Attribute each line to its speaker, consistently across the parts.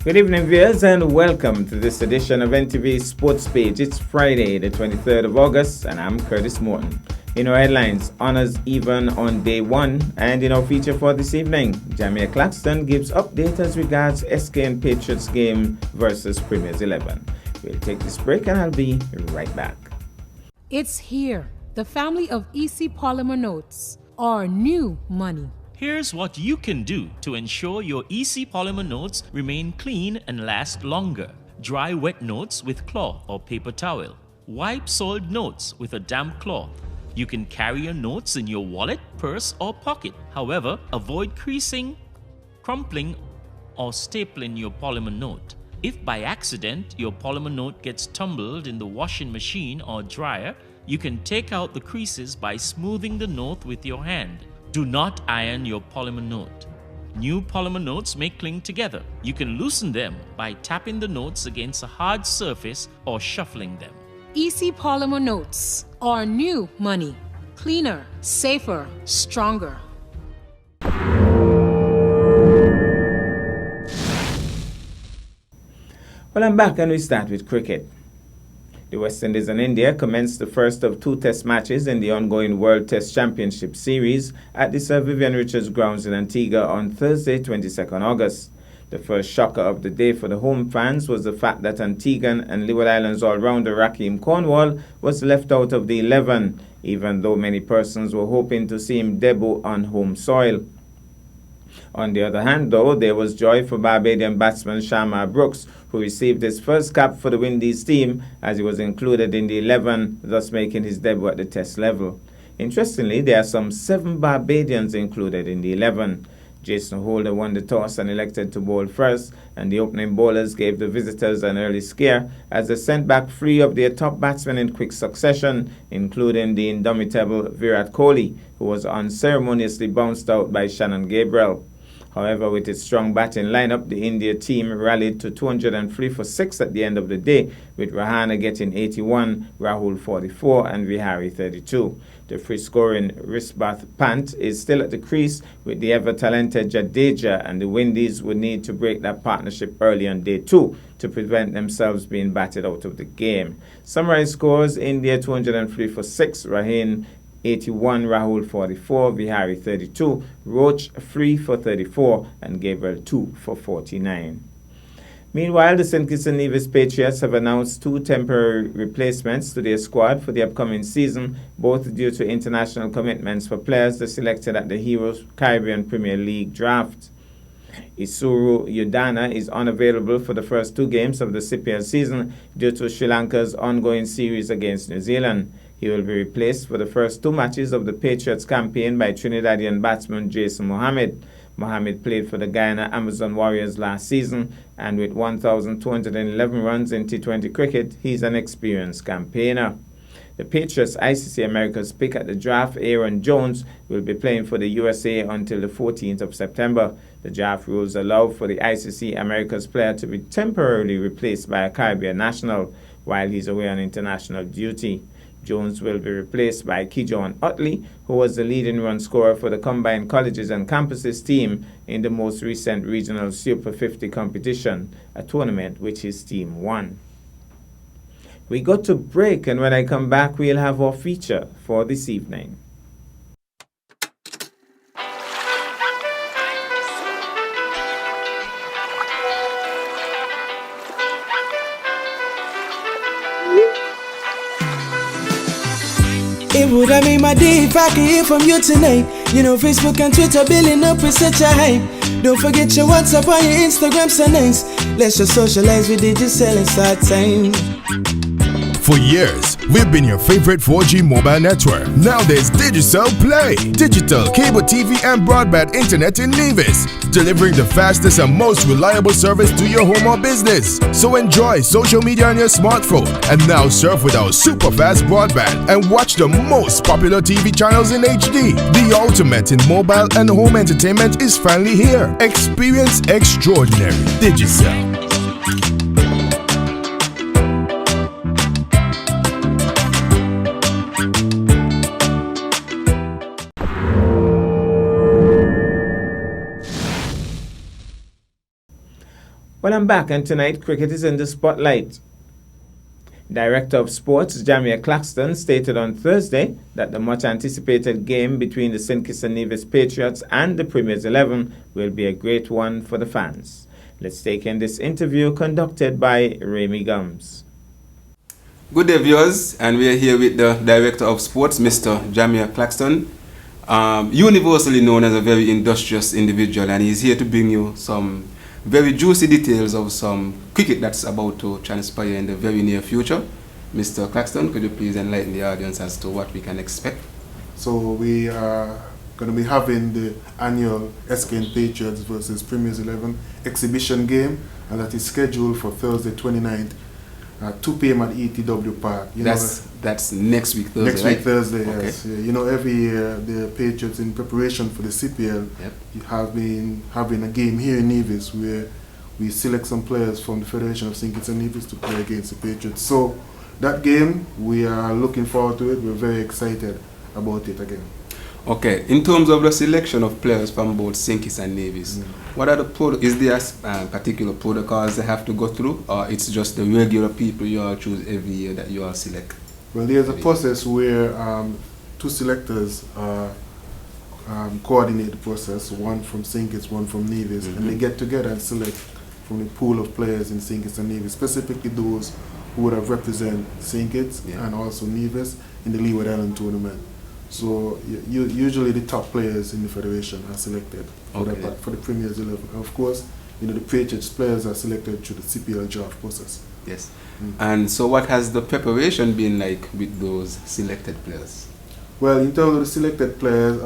Speaker 1: Good evening, viewers, and welcome to this edition of NTV Sports Page. It's Friday, the 23rd of August, and I'm Curtis Morton. In our headlines, honors even on day one, and in our feature for this evening, Jamia Claxton gives update as regards SK and Patriots game versus Premiers 11. We'll take this break, and I'll be right back.
Speaker 2: It's here, the family of EC Polymer Notes, our new money.
Speaker 3: Here's what you can do to ensure your EC Polymer notes remain clean and last longer. Dry wet notes with cloth or paper towel. Wipe soiled notes with a damp cloth. You can carry your notes in your wallet, purse, or pocket. However, avoid creasing, crumpling, or stapling your polymer note. If by accident your polymer note gets tumbled in the washing machine or dryer, you can take out the creases by smoothing the note with your hand. Do not iron your polymer note. New polymer notes may cling together. You can loosen them by tapping the notes against a hard surface or shuffling them.
Speaker 2: EC Polymer Notes, our new money. Cleaner, safer, stronger.
Speaker 1: Well, I'm back, and we start with cricket. The West Indies and India commenced the first of two test matches in the ongoing World Test Championship Series at the Sir Vivian Richards grounds in Antigua on Thursday, 22nd August. The first shocker of the day for the home fans was the fact that Antiguan and Leeward Islands all-rounder Rakeem Cornwall was left out of the 11, even though many persons were hoping to see him debut on home soil. On the other hand, though, there was joy for Barbadian batsman Shamar Brooks, who received his first cap for the Windies team as he was included in the 11, thus making his debut at the test level. Interestingly, there are some 7 Barbadians included in the 11. Jason Holder won the toss and elected to bowl first, and the opening bowlers gave the visitors an early scare as they sent back 3 of their top batsmen in quick succession, including the indomitable Virat Kohli, who was unceremoniously bounced out by Shannon Gabriel. However, with its strong batting lineup, the India team rallied to 203 for 6 at the end of the day, with Rahane getting 81, Rahul 44, and Vihari 32. The free-scoring Risbath Pant is still at the crease with the ever-talented Jadeja, and the Windies would need to break that partnership early on day 2 to prevent themselves being batted out of the game. Summarized scores: India 203 for 6, Rahane 81, Rahul 44, Vihari 32, Roach 3 for 34, and Gabriel 2 for 49. Meanwhile, the St. Kitts and Nevis Patriots have announced 2 temporary replacements to their squad for the upcoming season, both due to international commitments for players they selected at the Heroes Caribbean Premier League draft. Isuru Udana is unavailable for the first 2 games of the CPL season due to Sri Lanka's ongoing series against New Zealand. He will be replaced for the first 2 matches of the Patriots campaign by Trinidadian batsman Jason Mohammed. Mohammed played for the Guyana Amazon Warriors last season, and with 1,211 runs in T20 cricket, he's an experienced campaigner. The Patriots ICC America's pick at the draft, Aaron Jones, will be playing for the USA until the 14th of September. The draft rules allow for the ICC America's player to be temporarily replaced by a Caribbean national while he's away on international duty. Jones will be replaced by Kijon Utley, who was the leading run scorer for the combined colleges and campuses team in the most recent regional Super 50 competition, a tournament which his team won. We got to break, and when I come back, we'll have our feature for this evening.
Speaker 4: It would have made my day if I could hear from you tonight. You know, Facebook and Twitter building up with such a hype. Don't forget your WhatsApp and your Instagram so nice. Let's just socialize with Digicel and start time.
Speaker 5: For years, we've been your favorite 4G mobile network. Now there's Digicel Play, digital cable TV and broadband internet in Nevis, delivering the fastest and most reliable service to your home or business. So enjoy social media on your smartphone and now surf with our super fast broadband and watch the most popular TV channels in HD. The ultimate in mobile and home entertainment is finally here. Experience extraordinary Digicel.
Speaker 1: Well, I'm back, and tonight cricket is in the spotlight. Director of Sports Jamia Claxton stated on Thursday that the much-anticipated game between the St. Kitts and Nevis Patriots and the Premiers 11 will be a great one for the fans. Let's take in this interview conducted by Remy Gums.
Speaker 6: Good day, viewers, and we are here with the Director of Sports, Mr. Jamia Claxton, universally known as a very industrious individual, and he's here to bring you some very juicy details of some cricket that's about to transpire in the very near future. Mr. Claxton, could you please enlighten the audience as to what we can expect?
Speaker 7: So we are going to be having the annual SKN Patriots versus Premiers 11 exhibition game, and that is scheduled for Thursday 29th at 2 p.m. at ETW Park.
Speaker 6: That's next week Thursday,
Speaker 7: Next
Speaker 6: right?
Speaker 7: week Thursday,
Speaker 6: Okay.
Speaker 7: yes. Yeah, you know, every year the Patriots, in preparation for the CPL, have been having a game here in Nevis where we select some players from the Federation of St. Kitts and Nevis to play against the Patriots. So that game, we are looking forward to it. We're very excited about it again.
Speaker 6: Okay, in terms of the selection of players from both St. Kitts and Nevis, what are the is there particular protocols they have to go through, or it's just the regular people you all choose every year that you all select?
Speaker 7: Well, there's a process where two selectors coordinate the process, one from St. Kitts, one from Nevis, and they get together and select from the pool of players in St. Kitts and Nevis, specifically those who would have represented St. Kitts and also Nevis in the Leeward Island tournament. So usually the top players in the federation are selected for the Premiers 11. Of course, you know, the Patriots players are selected through the CPL draft process.
Speaker 6: Yes. And so what has the preparation been like with those selected players?
Speaker 7: Well, in terms of the selected players,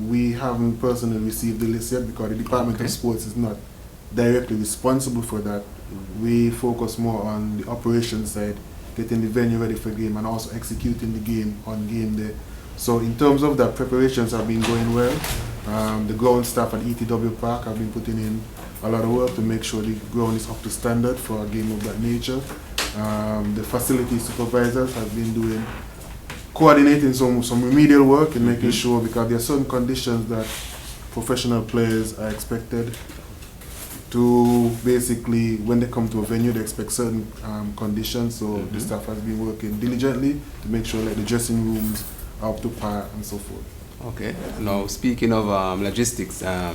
Speaker 7: we haven't personally received the list yet because the Department of Sports is not directly responsible for that. We focus more on the operations side, getting the venue ready for the game and also executing the game on game day. So in terms of that, preparations have been going well. The ground staff at ETW Park have been putting in a lot of work to make sure the ground is up to standard for a game of that nature. The facility supervisors have been coordinating some remedial work and making sure, because there are certain conditions that professional players are expected to, basically when they come to a venue they expect certain conditions, so the staff has been working diligently to make sure that the dressing rooms are up to par and so forth.
Speaker 6: Okay, now speaking of logistics, I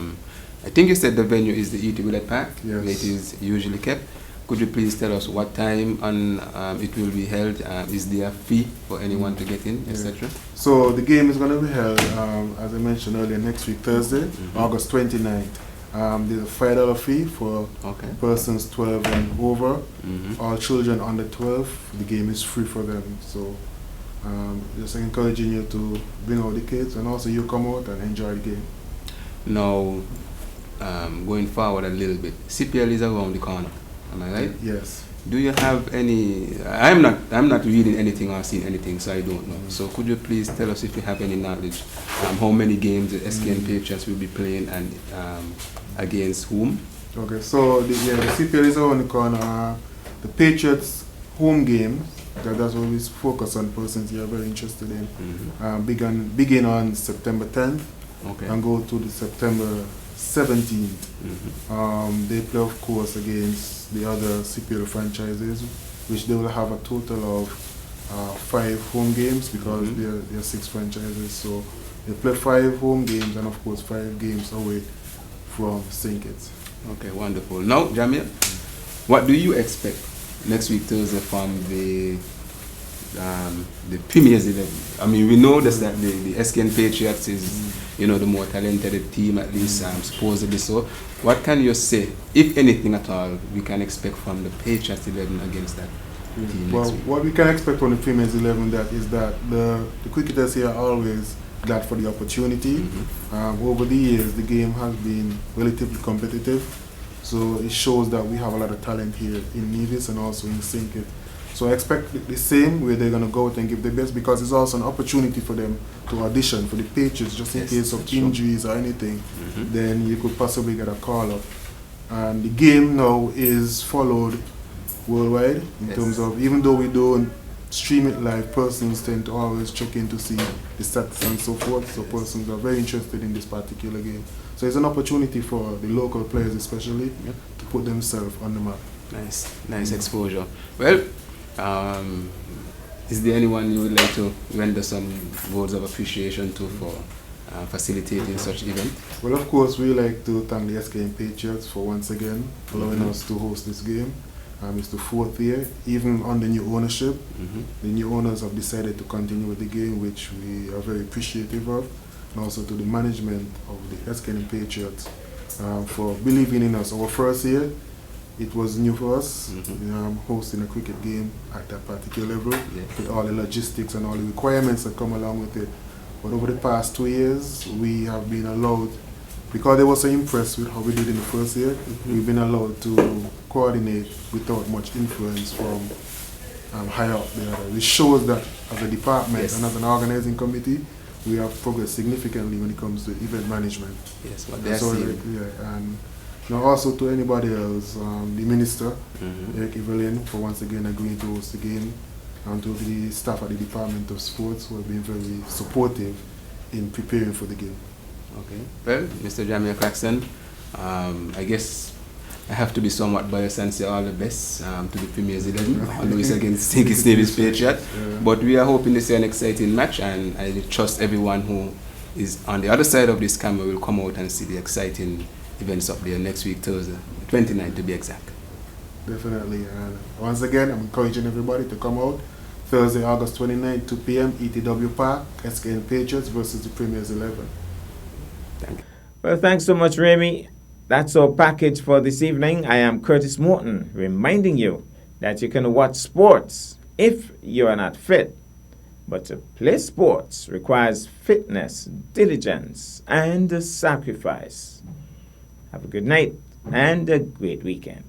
Speaker 6: think you said the venue is the E.T. Willett Park, where it is usually kept. Could you please tell us what time and it will be held? Is there a fee for anyone to get in, etc.?
Speaker 7: So the game is going to be held, as I mentioned earlier, next week Thursday, August 29th. There's a $5 fee for persons 12 and over. All children under 12, the game is free for them. So just encouraging you to bring out the kids, and also you come out and enjoy the game.
Speaker 6: Now, going forward a little bit, CPL is around the corner. Am I right?
Speaker 7: Yes.
Speaker 6: Do you have any? I'm not reading anything or seeing anything, so I don't know. So could you please tell us if you have any knowledge, how many games the SKN Patriots will be playing and against whom? Okay,
Speaker 7: so the CPL is around the corner. The Patriots home game, that's what we focus on, persons you are very interested in. Begin on September 10th and go to the September 17th. They play, of course, against the other CPL franchises, which they will have a total of 5 home games, because there are 6 franchises. So they play 5 home games and, of course, 5 games away from St. Kitts.
Speaker 6: Okay, wonderful. Now, Jamia, what do you expect next week Thursday from the Premiers 11? I mean, we know that the SKN Patriots is, you know, the more talented team, at least supposedly so. What can you say, if anything at all, we can expect from the Patriots 11 against that team
Speaker 7: well,
Speaker 6: next week?
Speaker 7: What we can expect from the Premiers 11 is that the cricketers here are always glad for the opportunity. Over the years, the game has been relatively competitive, so it shows that we have a lot of talent here in Nevis and also in St. Kitts. So I expect the same, where they're going to go out and give their best, because it's also an opportunity for them to audition for the Patriots, just in case of injuries or anything. Then you could possibly get a call up. And the game now is followed worldwide in terms of, even though we don't stream it live, persons tend to always check in to see the stats and so forth. So persons are very interested in this particular game. So it's an opportunity for the local players especially to put themselves on the map.
Speaker 6: Nice exposure. Well, is there anyone you would like to render some words of appreciation to for facilitating such event?
Speaker 7: Well, of course, we like to thank the SKN Patriots for once again allowing us to host this game. It's the 4th year, even under new ownership. The new owners have decided to continue with the game, which we are very appreciative of, and also to the management of the SKN Patriots for believing in us. Our first year, it was new for us, hosting a cricket game at that particular level, with all the logistics and all the requirements that come along with it. But over the past 2 years, we have been allowed, because they were so impressed with how we did in the first year, we've been allowed to coordinate without much influence from higher up there. It shows that as a department and as an organizing committee, we have progressed significantly when it comes to event management.
Speaker 6: Yes, what they're seeing.
Speaker 7: And also to anybody else, the minister, Eric Evelyn, for once again agreeing to host the game, and to the staff at the Department of Sports who have been very supportive in preparing for the game.
Speaker 6: Okay. Well, Mr. Jamia Claxton, I guess I have to be somewhat biased and say all the best to the Premier's 11, although it's against St. Kitts Davis Patriot. But we are hoping to see an exciting match, and I trust everyone who is on the other side of this camera will come out and see the exciting events up there next week, Thursday, 29th to be exact.
Speaker 7: Definitely. And once again, I'm encouraging everybody to come out Thursday, August 29th, 2 p.m., ETW Park, SKN Patriots versus the Premier's 11.
Speaker 6: Thank you.
Speaker 1: Well, thanks so much, Remy. That's our package for this evening. I am Curtis Morton, reminding you that you can watch sports if you are not fit. But to play sports requires fitness, diligence, and sacrifice. Have a good night and a great weekend.